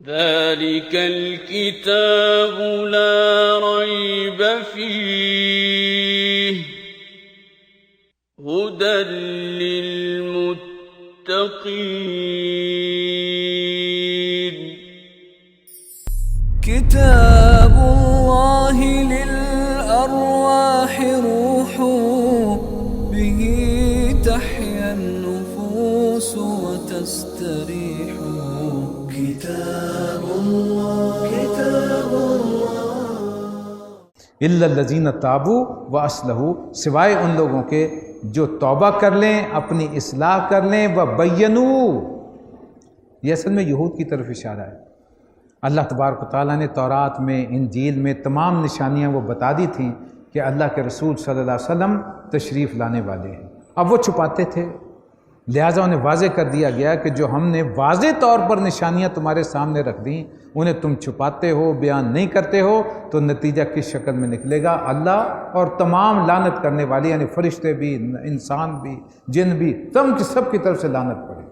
ذلك الكتاب لا ريب فيه هدى للمتقين كتاب الله للأرواح روح به تحيا النفوس وتستريح كتاب الله الا الذین تابوا واصلحوا، سوائے ان لوگوں کے جو توبہ کر لیں، اپنی اصلاح کر لیں، وبینوا، یہ اصل میں یہود کی طرف اشارہ ہے۔ اللہ تبارک و تعالیٰ نے تورات میں، انجیل میں تمام نشانیاں وہ بتا دی تھیں کہ اللہ کے رسول صلی اللہ علیہ وسلم تشریف لانے والے ہیں۔ اب وہ چھپاتے تھے، لہٰذا انہیں واضح کر دیا گیا کہ جو ہم نے واضح طور پر نشانیاں تمہارے سامنے رکھ دیں، انہیں تم چھپاتے ہو، بیان نہیں کرتے ہو، تو نتیجہ کس شکل میں نکلے گا؟ اللہ اور تمام لعنت کرنے والے، یعنی فرشتے بھی، انسان بھی، جن بھی، سب کی طرف سے لعنت پڑے۔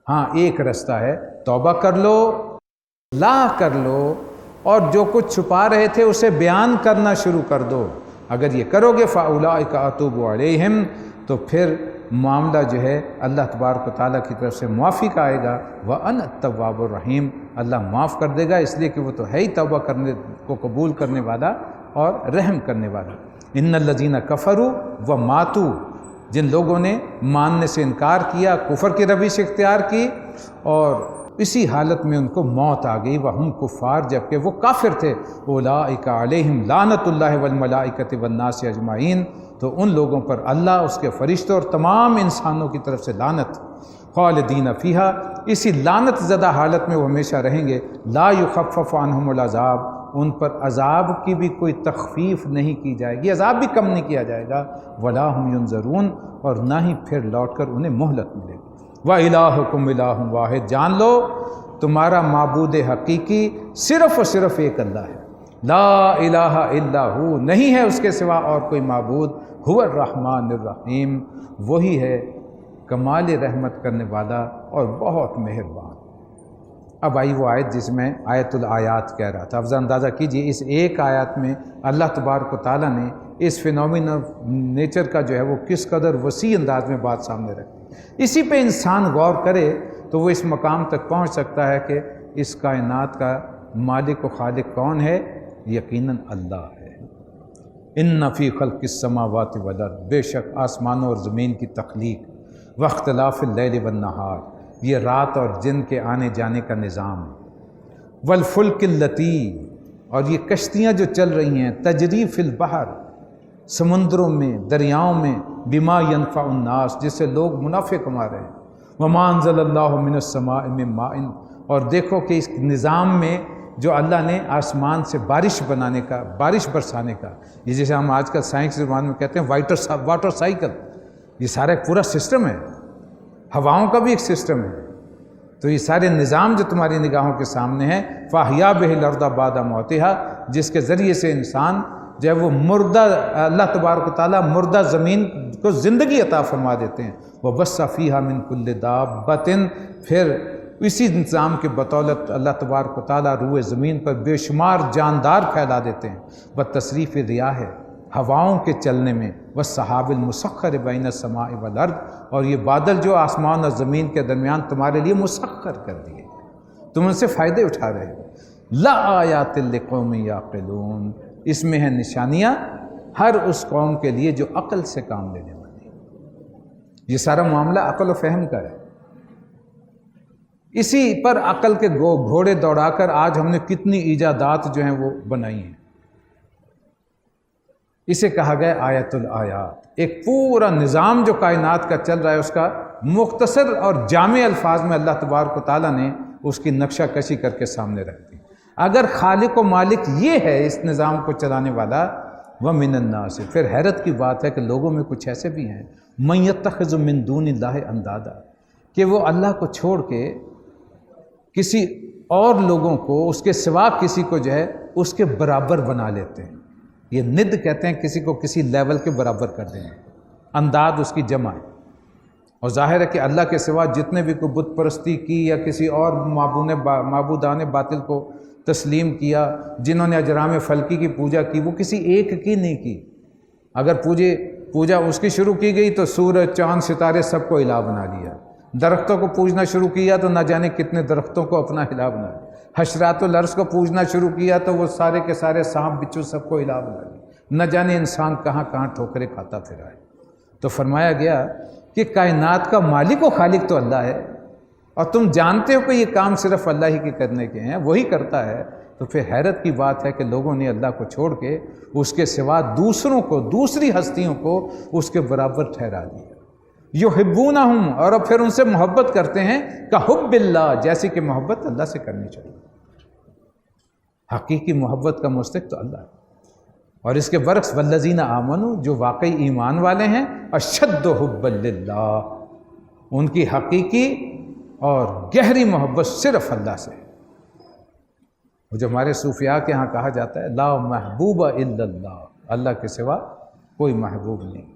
ہاں، ایک رستہ ہے، توبہ کر لو، اصلاح کر لو، اور جو کچھ چھپا رہے تھے اسے بیان کرنا شروع کر دو۔ اگر یہ کرو گے فَأُولَٰئِكَ أَتُوبُ عَلَيْهِمْ، تو پھر معاملہ جو ہے اللہ تبارک و تعالیٰ کی طرف سے معافی کا آئے گا۔ وَأَنَا التَّوَّابُ الرَّحِيمُ، اللہ معاف کر دے گا، اس لیے کہ وہ تو ہے ہی توبہ کرنے کو قبول کرنے والا اور رحم کرنے والا۔ إِنَّ الَّذِينَ كَفَرُوا وَمَاتُوا، جن لوگوں نے ماننے سے انکار کیا، کفر کی روش اختیار کی، اور اسی حالت میں ان کو موت آ گئی، وَهُمْ كُفَّارٌ، جبکہ وہ کافر تھے، أُولَٰئِكَ عَلَيْهِمْ لَعْنَةُ اللَّهِ وَالْمَلَائِكَةِ وَالنَّاسِ أَجْمَعِينَ، تو ان لوگوں پر اللہ، اس کے فرشتوں اور تمام انسانوں کی طرف سے لعنت، خالدین فیہا، اسی لعنت زدہ حالت میں وہ ہمیشہ رہیں گے، لا یخفف عنہم العذاب، ان پر عذاب کی بھی کوئی تخفیف نہیں کی جائے گی، عذاب بھی کم نہیں کیا جائے گا، ولا ہم ینظرون، اور نہ ہی پھر لوٹ کر انہیں مہلت ملے گی۔ وَإِلَٰهُكُمْ إِلَٰهٌ وَاحِدٌ، جان لو تمہارا معبود حقیقی صرف اور صرف ایک اللہ ہے، لا الہ الا ہو، نہیں ہے اس کے سوا اور کوئی معبود، هو الرحمن الرحیم، وہی ہے کمال رحمت کرنے والا اور بہت مہربان۔ اب آئی وہ آیت جس میں آیت الآیات کہہ رہا تھا، اب اندازہ کیجئے اس ایک آیت میں اللہ تبارک و تعالیٰ نے اس فینومین آف نیچر کا جو ہے وہ کس قدر وسیع انداز میں بات سامنے رکھی۔ اسی پہ انسان غور کرے تو وہ اس مقام تک پہنچ سکتا ہے کہ اس کائنات کا مالک و خالق کون ہے؟ یقیناً اللہ ہے۔ ان فی خلق السماوات والارض، بے شک آسمانوں اور زمین کی تخلیق، واختلاف اللیل والنہار، یہ رات اور دن کے آنے جانے کا نظام، والفلک اللتی، اور یہ کشتیاں جو چل رہی ہیں، تجری فی البحر، سمندروں میں، دریاؤں میں، بما ینفع الناس، جس سے لوگ منافع کما رہے ہیں، وما انزل اللہ من السماء من ماء، اور دیکھو کہ اس نظام میں جو اللہ نے آسمان سے بارش بنانے کا، بارش برسانے کا، یہ جیسے ہم آج کل سائنس زبان میں کہتے ہیں واٹر سائیکل، یہ سارا ایک پورا سسٹم ہے، ہواؤں کا بھی ایک سسٹم ہے۔ تو یہ سارے نظام جو تمہاری نگاہوں کے سامنے ہیں، فَأَحْيَا بِهِ الْأَرْضَ بَعْدَ مَوْتِهَا، جس کے ذریعے سے انسان جو ہے وہ مردہ، اللہ تبارک و تعالیٰ مردہ زمین کو زندگی عطا فرما دیتے ہیں، وَبَثَّ فِيهَا مِن كُلِّ دَابَّةٍ، پھر اسی نظام کے بدولت اللہ تبارک و تعالیٰ روئے زمین پر بے شمار جاندار پھیلا دیتے ہیں، وَتَصْرِيفِ الرِّيَاحِ، ہواؤں کے چلنے میں، وَالسَّحَابِ الْمُسَخَّرِ بَيْنَ السَّمَاءِ وَالْأَرْضِ، اور یہ بادل جو آسمان اور زمین کے درمیان تمہارے لیے مسخر کر دیے، تم ان سے فائدے اٹھا رہے ہو۔ لَآیَاتٍ لِقَوْمٍ یَعْقِلُونَ، اس میں ہیں نشانیاں ہر اس قوم کے لیے جو عقل سے کام لینے والی ہے۔ یہ سارا معاملہ عقل و فہم کا ہے، اسی پر عقل کے گھوڑے دوڑا کر آج ہم نے کتنی ایجادات جو ہیں وہ بنائی ہیں۔ اسے کہا گیا آیت الآیات، ایک پورا نظام جو کائنات کا چل رہا ہے اس کا مختصر اور جامع الفاظ میں اللہ تبارک و تعالیٰ نے اس کی نقشہ کشی کر کے سامنے رکھ دی۔ اگر خالق و مالک یہ ہے اس نظام کو چلانے والا، وَمِنَ النَّاسِ، پھر حیرت کی بات ہے کہ لوگوں میں کچھ ایسے بھی ہیں، مَن يَتَّخِذُ مِن دُونِ اللَّهِ أَندَادًا، کہ وہ اللہ کو چھوڑ کے کسی اور لوگوں کو، اس کے سوا کسی کو جو ہے اس کے برابر بنا لیتے ہیں۔ یہ ند کہتے ہیں کسی کو کسی لیول کے برابر کر دیں، انداد اس کی جمع ہے۔ اور ظاہر ہے کہ اللہ کے سوا جتنے بھی کوئی بت پرستی کی یا کسی اور معبودان باطل کو تسلیم کیا، جنہوں نے اجرام فلکی کی پوجا کی، وہ کسی ایک کی نہیں کی۔ اگر پوجا اس کی شروع کی گئی تو سورج، چاند، ستارے سب کو الہ بنا لیا۔ درختوں کو پوجنا شروع کیا تو نہ جانے کتنے درختوں کو اپنا الہ بنا لیا۔ حشرات الارض کو پوجنا شروع کیا تو وہ سارے کے سارے سانپ بچھو سب کو الہ بنا لیا۔ نہ جانے انسان کہاں کہاں ٹھوکریں کھاتا پھرا ہے۔ تو فرمایا گیا کہ کائنات کا مالک و خالق تو اللہ ہے، اور تم جانتے ہو کہ یہ کام صرف اللہ ہی کے کرنے کے ہیں، وہی کرتا ہے۔ تو پھر حیرت کی بات ہے کہ لوگوں نے اللہ کو چھوڑ کے اس کے سوا دوسروں کو، دوسری ہستیوں کو اس کے برابر ٹھہرا دیا۔ یحبونہم، اور پھر ان سے محبت کرتے ہیں، کحب اللہ، جیسی کہ محبت اللہ سے کرنی چاہیے۔ حقیقی محبت کا مستحق تو اللہ ہے۔ اور اس کے برعکس والذین آمنوا، جو واقعی ایمان والے ہیں، اشد حبا للہ، ان کی حقیقی اور گہری محبت صرف اللہ سے ہے۔ وہ جو ہمارے صوفیاء کے ہاں کہا جاتا ہے لا محبوب الا اللہ، اللہ کے سوا کوئی محبوب نہیں،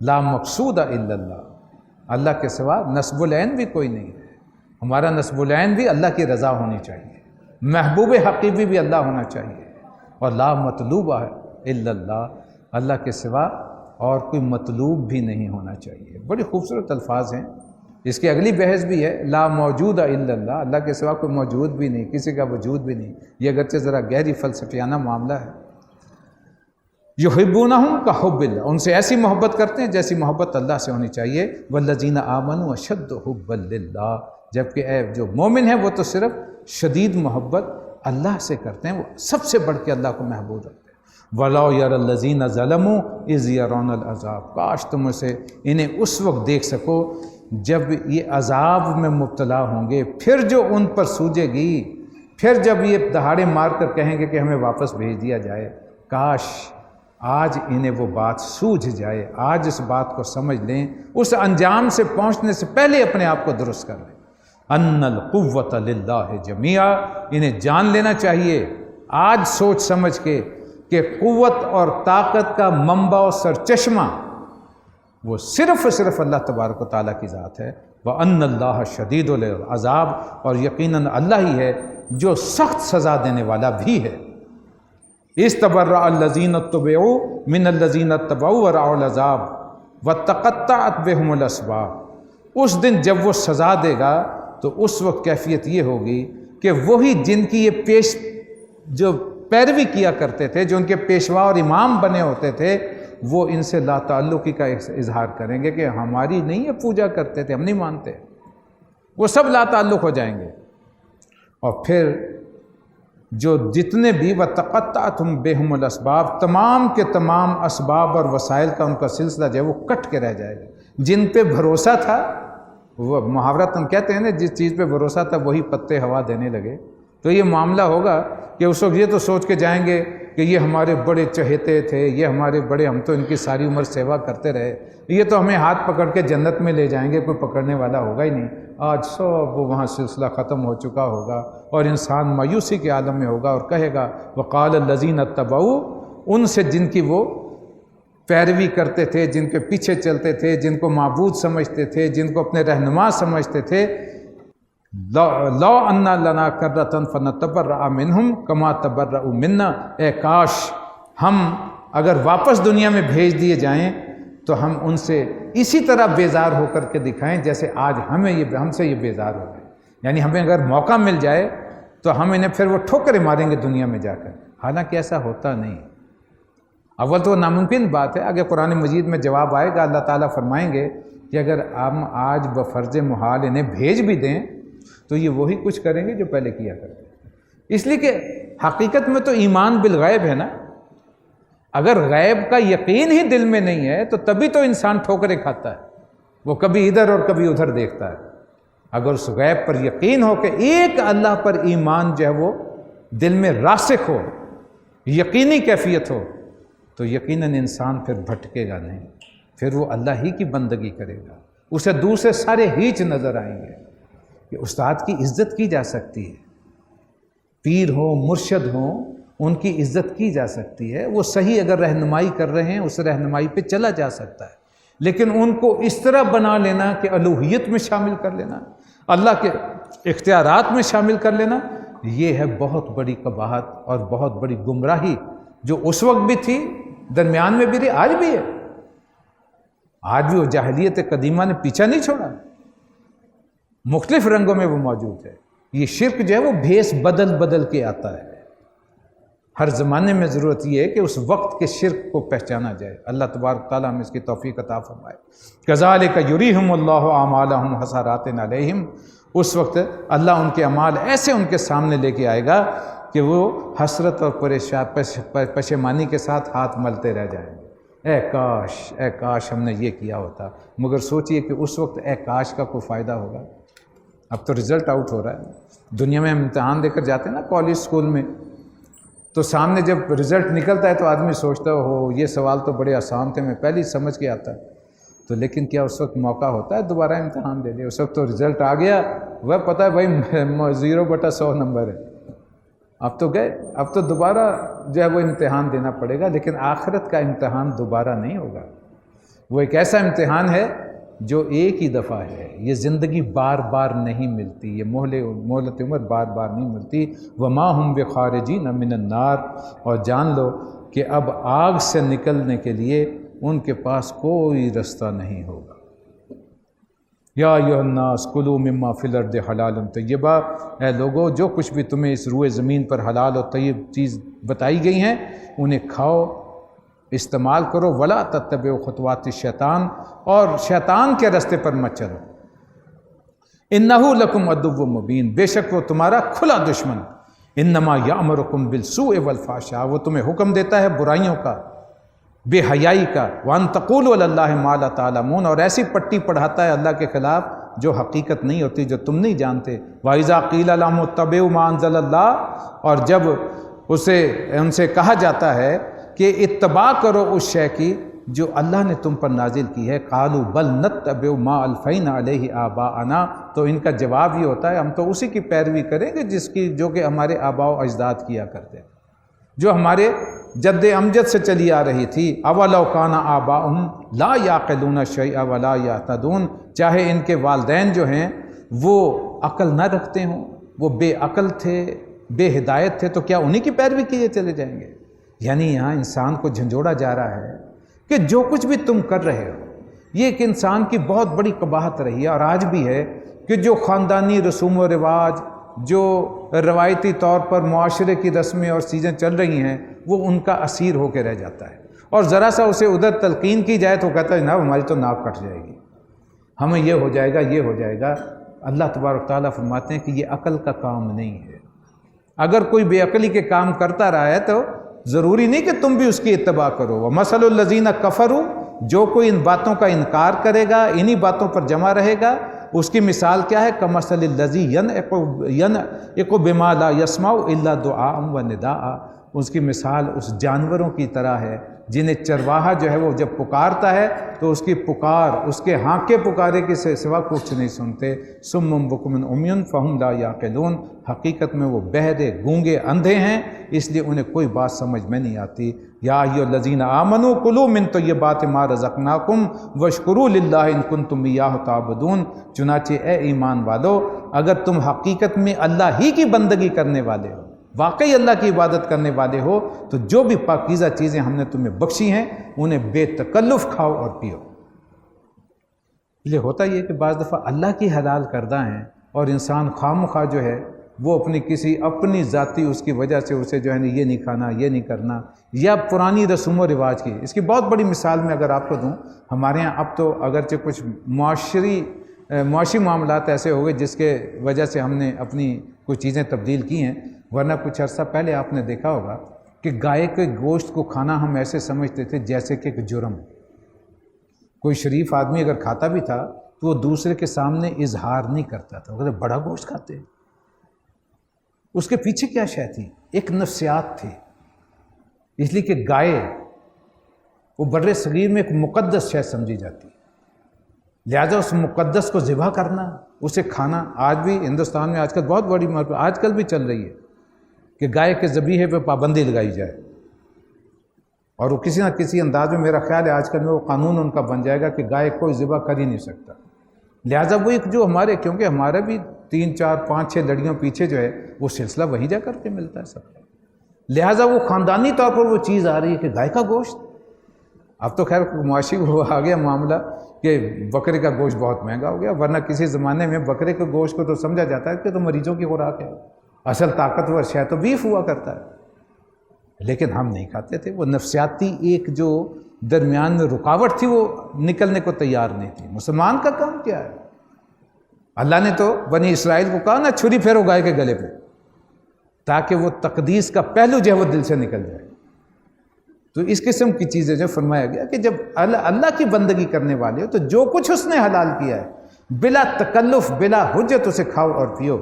لا مقصود الا اللہ، اللہ کے سوا نصب العین بھی کوئی نہیں ہے۔ ہمارا نصب العین بھی اللہ کی رضا ہونی چاہیے، محبوب حقیقی بھی اللہ ہونا چاہیے، اور لا مطلوب الا اللہ، اللہ کے سوا اور کوئی مطلوب بھی نہیں ہونا چاہیے۔ بڑی خوبصورت الفاظ ہیں۔ اس کی اگلی بحث بھی ہے لا موجود الا اللہ، اللہ کے سوا کوئی موجود بھی نہیں، کسی کا وجود بھی نہیں۔ یہ اگرچہ ذرا گہری فلسفیانہ معاملہ ہے۔ یحبونہم کحب اللہ، ان سے ایسی محبت کرتے ہیں جیسی محبت اللہ سے ہونی چاہیے۔ والذین آمنوا اشد حبا للہ، جبکہ اے جو مومن ہیں وہ تو صرف شدید محبت اللہ سے کرتے ہیں، وہ سب سے بڑھ کے اللہ کو محبوب رکھتے ہیں۔ وَلَوْ يَرَى الَّذِينَ ظَلَمُوا إِذْ يَرَوْنَ الْعَذَابَ، کاش تم اسے انہیں اس وقت دیکھ سکو جب یہ عذاب میں مبتلا ہوں گے، پھر جو ان پر سوجے گی، پھر جب یہ دہاڑے مار کر کہیں گے کہ ہمیں واپس بھیج دیا جائے، کاش آج انہیں وہ بات سوجھ جائے، آج اس بات کو سمجھ لیں، اس انجام سے پہنچنے سے پہلے اپنے آپ کو درست کر لیں۔ ان القوۃ للہ جمیعا، انہیں جان لینا چاہیے آج سوچ سمجھ کے کہ قوت اور طاقت کا منبع و سرچشمہ وہ صرف اللہ تبارک و تعالیٰ کی ذات ہے۔ وَأَنَّ اللَّهَ شَدِيدُ الْعَذَابِ، اور یقیناً اللہ ہی ہے جو سخت سزا دینے والا بھی ہے۔ اِسْتَبَرَّأَ الَّذِينَ اتُّبِعُوا مِنَ الَّذِينَ اتَّبَعُوا وَرَأَوُا الْعَذَابَ وَتَقَطَّعَتْ بِهُمُ الْأَسْبَابُ، اس دن جب وہ سزا دے گا تو اس وقت کیفیت یہ ہوگی کہ وہی جن کی یہ جو پیروی کیا کرتے تھے، جو ان کے پیشوا اور امام بنے ہوتے تھے، وہ ان سے لا تعلقی کا اظہار کریں گے کہ ہماری نہیں یہ پوجا کرتے تھے، ہم نہیں مانتے، وہ سب لا تعلق ہو جائیں گے۔ اور پھر جو جتنے بھی وَتَقَطَّعَتْ بِهُمُ الْأَسْبَابُ، تمام کے تمام اسباب اور وسائل کا ان کا سلسلہ جو ہے وہ کٹ کے رہ جائے گا۔ جن پہ بھروسہ تھا، وہ محاورت ہم کہتے ہیں نا، جس چیز پہ بھروسہ تھا وہی پتے ہوا دینے لگے، تو یہ معاملہ ہوگا کہ اس وقت یہ تو سوچ کے جائیں گے کہ یہ ہمارے بڑے چہیتے تھے، یہ ہمارے بڑے، ہم تو ان کی ساری عمر سیوا کرتے رہے، یہ تو ہمیں ہاتھ پکڑ کے جنت میں لے جائیں گے، کوئی پکڑنے والا ہوگا ہی نہیں۔ آج سب وہاں سلسلہ ختم ہو چکا ہوگا، اور انسان مایوسی کے عالم میں ہوگا اور کہے گا وقال الذین اتبعوا، ان سے جن کی وہ پیروی کرتے تھے، جن کے پیچھے چلتے تھے، جن کو معبود سمجھتے تھے، جن کو اپنے رہنما سمجھتے تھے، لو ان لنا کرۃ فنتبرأ منہم کما تبرؤوا منا، اے کاش ہم اگر واپس دنیا میں بھیج دیے جائیں تو ہم ان سے اسی طرح بیزار ہو کر کے دکھائیں جیسے آج ہم سے یہ بیزار ہو گئے۔ یعنی ہمیں اگر موقع مل جائے تو ہم انہیں پھر وہ ٹھوکریں ماریں گے دنیا میں جا کر، حالانکہ ایسا ہوتا نہیں۔ اول تو ناممکن بات ہے، آگے قرآن مجید میں جواب آئے گا، اللہ تعالیٰ فرمائیں گے کہ اگر ہم آج بفرض محال انہیں بھیج بھی دیں تو یہ وہی کچھ کریں گے جو پہلے کیا کرتے ہیں۔ اس لیے کہ حقیقت میں تو ایمان بالغیب ہے نا، اگر غیب کا یقین ہی دل میں نہیں ہے تو تبھی تو انسان ٹھوکریں کھاتا ہے، وہ کبھی ادھر اور کبھی ادھر دیکھتا ہے۔ اگر اس غیب پر یقین ہو کہ ایک اللہ پر ایمان جو ہے وہ دل میں راسخ ہو، یقینی کیفیت ہو، تو یقیناً انسان پھر بھٹکے گا نہیں، پھر وہ اللہ ہی کی بندگی کرے گا، اسے دوسرے سارے ہیچ نظر آئیں گے۔ کہ استاد کی عزت کی جا سکتی ہے، پیر ہوں، مرشد ہوں، ان کی عزت کی جا سکتی ہے، وہ صحیح اگر رہنمائی کر رہے ہیں اس رہنمائی پہ چلا جا سکتا ہے، لیکن ان کو اس طرح بنا لینا کہ الوہیت میں شامل کر لینا، اللہ کے اختیارات میں شامل کر لینا، یہ ہے بہت بڑی قباحت اور بہت بڑی گمراہی، جو اس وقت بھی تھی، درمیان میں بھی رہی، آج بھی ہے۔ آج بھی وہ جاہلیت قدیمہ نے پیچھا نہیں چھوڑا، مختلف رنگوں میں وہ موجود ہے۔ یہ شرک جو ہے وہ بھیس بدل بدل کے آتا ہے، ہر زمانے میں ضرورت یہ ہے کہ اس وقت کے شرک کو پہچانا جائے۔ اللہ تبارک تعالیٰ ہمیں اس کی توفیق عطا فرمائے۔ کذالک یریہم اللہ اعمالہم حسرات علیہم، اس وقت اللہ ان کے اعمال ایسے ان کے سامنے لے کے آئے گا کہ وہ حسرت اور پشیمانی کے ساتھ ہاتھ ملتے رہ جائیں گے، اے کاش ہم نے یہ کیا ہوتا۔ مگر سوچئے کہ اس وقت اے کاش کا کوئی فائدہ ہوگا؟ اب تو رزلٹ آؤٹ ہو رہا ہے، دنیا میں ہم امتحان دے کر جاتے ہیں نا کالج اسکول میں، تو سامنے جب رزلٹ نکلتا ہے تو آدمی سوچتا ہو یہ سوال تو بڑے آسان تھے، میں پہلے ہی سمجھ کے آتا ہے، تو لیکن کیا اس وقت موقع ہوتا ہے دوبارہ امتحان دے لے؟ اس وقت تو رزلٹ آ گیا، وہ پتہ ہے بھائی 0/100 نمبر ہے، اب تو گئے، اب تو دوبارہ جو ہے وہ امتحان دینا پڑے گا۔ لیکن آخرت کا امتحان دوبارہ نہیں ہوگا، وہ ایک ایسا امتحان ہے جو ایک ہی دفعہ ہے، یہ زندگی بار بار نہیں ملتی، یہ مہلت عمر بار بار نہیں ملتی۔ وما ہم بخارجین من النار، اور جان لو کہ اب آگ سے نکلنے کے لیے ان کے پاس کوئی رستہ نہیں ہوگا۔ یا ایھا الناس کلوا مما فی الارض حلالا طیبا، اے لوگو جو کچھ بھی تمہیں اس روئے زمین پر حلال اور طیب چیز بتائی گئی ہیں انہیں کھاؤ، استعمال کرو، ولا تتبعوا خطوات الشیطان، اور شیطان کے راستے پر مت چلو، انہ لکم عدو مبین، بے شک وہ تمہارا کھلا دشمن، انما یامرکم بالسوء والفحشاء، وہ تمہیں حکم دیتا ہے برائیوں کا، بے حیائی کا، وان تقولوا علی اللہ ما لا تعلمون، اور ایسی پٹی پڑھاتا ہے اللہ کے خلاف جو حقیقت نہیں ہوتی، جو تم نہیں جانتے۔ وَإِذَا قِيلَ لَهُمُ اتَّبِعُوا مَا أَنزَلَ اللَّهُ، اور جب ان سے کہا جاتا ہے کہ اتباع کرو اس شے کی جو اللہ نے تم پر نازل کی ہے، قالوا بل نتبع ما الفینا علیہ آباءنا، تو ان کا جواب یہ ہوتا ہے ہم تو اسی کی پیروی کریں گے جو کہ ہمارے آباء و اجداد کیا کرتے، جو ہمارے جد امجد سے چلی آ رہی تھی۔ اولو کان آباؤہم لا یعقلون شیئا ولا یہتدون، چاہے ان کے والدین جو ہیں وہ عقل نہ رکھتے ہوں، وہ بے عقل تھے، بے ہدایت تھے، تو کیا انہی کی پیروی کیے چلے جائیں گے؟ یعنی یہاں انسان کو جھنجھوڑا جا رہا ہے کہ جو کچھ بھی تم کر رہے ہو، یہ ایک انسان کی بہت بڑی قباحت رہی ہے اور آج بھی ہے، کہ جو خاندانی رسوم و رواج، جو روایتی طور پر معاشرے کی رسمیں اور چیزیں چل رہی ہیں، وہ ان کا اسیر ہو کے رہ جاتا ہے، اور ذرا سا اسے ادھر تلقین کی جائے تو کہتا ہے جناب ہماری تو ناک کٹ جائے گی، ہمیں یہ ہو جائے گا، یہ ہو جائے گا۔ اللہ تبارک تعالیٰ فرماتے ہیں کہ یہ عقل کا کام نہیں ہے۔ اگر کوئی بے عقلی کے کام کرتا رہا ہے تو ضروری نہیں کہ تم بھی اس کی اتباع کرو۔ وَمَثَلُ الَّذِينَ كَفَرُوا، جو کوئی ان باتوں کا انکار کرے گا، انہی باتوں پر جمع رہے گا، اس کی مثال کیا ہے؟ كَمَثَلِ الَّذِي يَنْعِقُ بِمَا لَا يَسْمَعُ إِلَّا دُعَاءً وَنِدَاءً، اس کی مثال اس جانوروں کی طرح ہے جنہیں چرواہا جو ہے وہ جب پکارتا ہے تو اس کی پکار، اس کے ہانکے پکارے کے سوا کچھ نہیں سنتے۔ صم بکم عمی فہم لا یعقلون، حقیقت میں وہ بہرے، گونگے، اندھے ہیں، اس لیے انہیں کوئی بات سمجھ میں نہیں آتی۔ یا ایھا الذین آمنوا کلوا من طیبات ما رزقناکم واشکروا للہ ان کنتم ایاہ تعبدون، چنانچہ اے ایمان والو اگر تم حقیقت میں اللہ ہی کی بندگی کرنے والے ہو، واقعی اللہ کی عبادت کرنے والے ہو، تو جو بھی پاکیزہ چیزیں ہم نے تمہیں بخشی ہیں انہیں بے تکلف کھاؤ اور پیو۔ یہ ہوتا یہ کہ بعض دفعہ اللہ کی حلال کردہ ہیں اور انسان خواہ جو ہے وہ اپنی ذاتی اس کی وجہ سے اسے جو ہے یہ نہیں کھانا، یہ نہیں کرنا، یا پرانی رسوم و رواج کی۔ اس کی بہت بڑی مثال میں اگر آپ کو دوں، ہمارے ہاں اب تو اگرچہ کچھ معاشی معاملات ایسے ہو گئے جس کے وجہ سے ہم نے اپنی کچھ چیزیں تبدیل کی ہیں، ورنہ کچھ عرصہ پہلے آپ نے دیکھا ہوگا کہ گائے کے گوشت کو کھانا ہم ایسے سمجھتے تھے جیسے کہ ایک جرم۔ کوئی شریف آدمی اگر کھاتا بھی تھا تو وہ دوسرے کے سامنے اظہار نہیں کرتا تھا، وہ کہتے بڑا گوشت کھاتے ہیں۔ اس کے پیچھے کیا شے تھی؟ ایک نفسیات تھی، اس لیے کہ گائے وہ بر صغیر میں ایک مقدس شے سمجھی جاتی، لہذا اس مقدس کو ذبح کرنا، اسے کھانا، آج بھی ہندوستان میں آج کل بہت بڑی آج کل بھی چل رہی ہے کہ گائے کے ذبیحے پہ پابندی لگائی جائے۔ اور وہ کسی نہ کسی انداز میں، میرا خیال ہے آج کل میں وہ قانون ان کا بن جائے گا کہ گائے کوئی ذبح کر ہی نہیں سکتا. لہٰذا وہ ایک جو ہمارے، کیونکہ ہمارے بھی 3 4 5 6 لڑیوں پیچھے جو ہے وہ سلسلہ وہیں جا کر کے ملتا ہے سب کا، لہٰذا وہ خاندانی طور پر وہ چیز آ رہی ہے کہ گائے کا گوشت. اب تو خیر معاشی وہ آ گیا معاملہ کہ بکرے کا گوشت بہت مہنگا ہو گیا، ورنہ کسی زمانے میں بکرے کے گوشت کو تو سمجھا جاتا ہے کہ تو مریضوں کی خوراک ہے، اصل طاقتور شے تو بیف ہوا کرتا ہے. لیکن ہم نہیں کھاتے تھے، وہ نفسیاتی ایک جو درمیان میں رکاوٹ تھی وہ نکلنے کو تیار نہیں تھی. مسلمان کا کام کیا ہے؟ اللہ نے تو بنی اسرائیل کو کہا نا چھری پھیرو گائے کے گلے پہ، تاکہ وہ تقدیس کا پہلو جو ہے وہ دل سے نکل جائے. تو اس قسم کی چیزیں جو فرمایا گیا کہ جب اللہ کی بندگی کرنے والے ہو تو جو کچھ اس نے حلال کیا ہے بلا تکلف بلا حجت اسے کھاؤ اور پیو.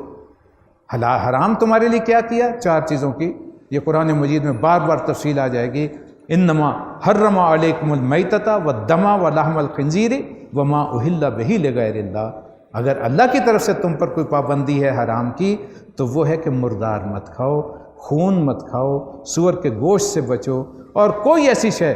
حرام تمہارے لیے کیا کیا؟ 4 چیزوں کی یہ قرآن مجید میں بار بار تفصیل آ جائے گی. انما حرم علیکم المیتۃ والدم ولحم الخنزیر وما اہل بہ لغیر اللہ. اگر اللہ کی طرف سے تم پر کوئی پابندی ہے حرام کی تو وہ ہے کہ مردار مت کھاؤ، خون مت کھاؤ، سور کے گوشت سے بچو، اور کوئی ایسی شے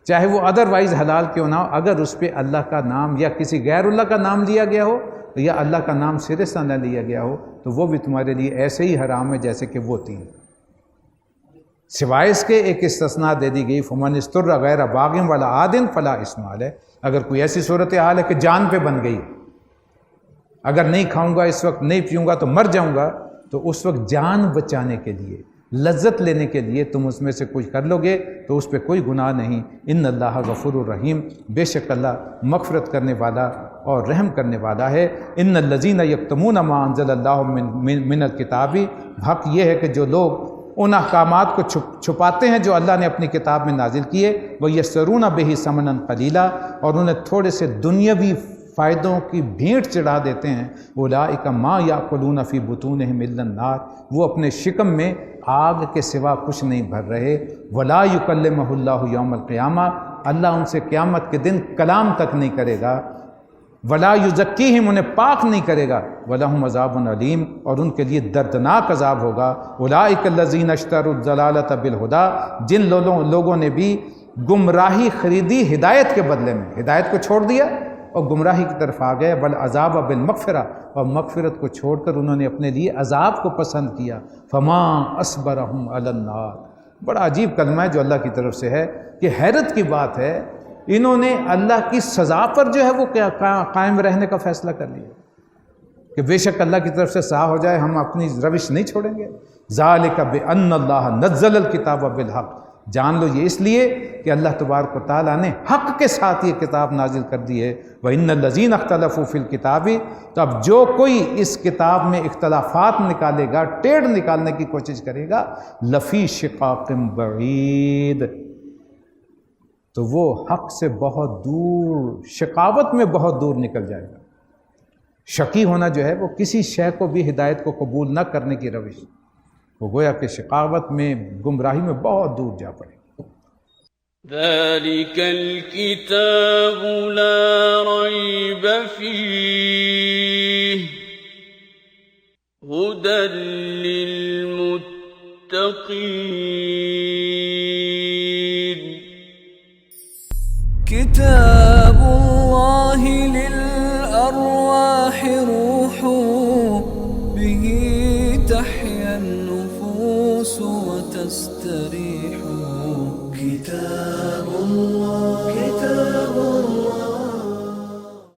چاہے وہ ادروائز حلال کیوں نہ ہو اگر اس پہ اللہ کا نام یا کسی غیر اللہ کا نام لیا گیا ہو یا اللہ کا نام سرے سے نہ لیا گیا ہو تو وہ بھی تمہارے لیے ایسے ہی حرام ہے جیسے کہ وہ 3. سوائے اس کے ایک استثناء دے دی گئی، فمن استر غیر باغ ولا عاد فلا اثم علیہ. اگر کوئی ایسی صورتحال ہے کہ جان پہ بن گئی، اگر نہیں کھاؤں گا اس وقت، نہیں پیوں گا تو مر جاؤں گا، تو اس وقت جان بچانے کے لیے، لذت لینے کے لیے تم اس میں سے کچھ کر لو گے تو اس پہ کوئی گناہ نہیں. ان اللہ غفور الرحیم، بے شک اللہ مغفرت کرنے والا اور رحم کرنے والا ہے. ان الذین یکتمون ما انزل اللہ من الکتاب، حق یہ ہے کہ جو لوگ ان احکامات کو چھپاتے ہیں جو اللہ نے اپنی کتاب میں نازل کیے، وَيَسْتَرُونَ بِهِ ثَمَنًا قَلِيلًا، اور انہیں تھوڑے سے دنیاوی فائدوں کی بھیٹ چڑھا دیتے ہیں. اولئک ما یاکلون فی بطونہم الا النار، وہ اپنے شکم میں آگ کے سوا کچھ نہیں بھر رہے. ولا یکلمہ اللہ یوم القیامہ، اللہ ان سے قیامت کے دن کلام تک نہیں کرے گا. ولا یزکیہم، انہیں پاک نہیں کرے گا. ولہم عذاب علیم، اور ان کے لیے دردناک عذاب ہوگا. اولئک الذین اشتروا الضلالۃ بالہدی، جن لوگوں نے بھی گمراہی خریدی ہدایت کے بدلے میں، ہدایت کو چھوڑ دیا اور گمراہی کی طرف آ گئے. والعذاب بالمغفرہ، اور مغفرت کو چھوڑ کر انہوں نے اپنے لیے عذاب کو پسند کیا. فما اصبرہم علی النار، بڑا عجیب کلمہ ہے جو اللہ کی طرف سے ہے کہ حیرت کی بات ہے، انہوں نے اللہ کی سزا پر جو ہے وہ قائم رہنے کا فیصلہ کر لیا کہ بے شک اللہ کی طرف سے سزا ہو جائے ہم اپنی روش نہیں چھوڑیں گے. ذالک بان اللہ نزل الکتاب بالحق، جان لو یہ اس لیے کہ اللہ تبارک و تعالیٰ نے حق کے ساتھ یہ کتاب نازل کر دی ہے. وَإِنَّ الَّذِينَ اخْتَلَفُوا فِي الْكِتَابِ، تو اب جو کوئی اس کتاب میں اختلافات نکالے گا، ٹیڑھ نکالنے کی کوشش کرے گا، لفی شقاق بعید، تو وہ حق سے بہت دور، شقاوت میں بہت دور نکل جائے گا. شقی ہونا جو ہے وہ کسی شے کو بھی ہدایت کو قبول نہ کرنے کی روش، وہ گویا کہ شقاوت میں، گمراہی میں بہت دور جا پڑے. ذلك الكتاب لا ريب فيه هدى للمتقين. كتاب الله للأرواح روح، به تحيا النفوس وتستريح.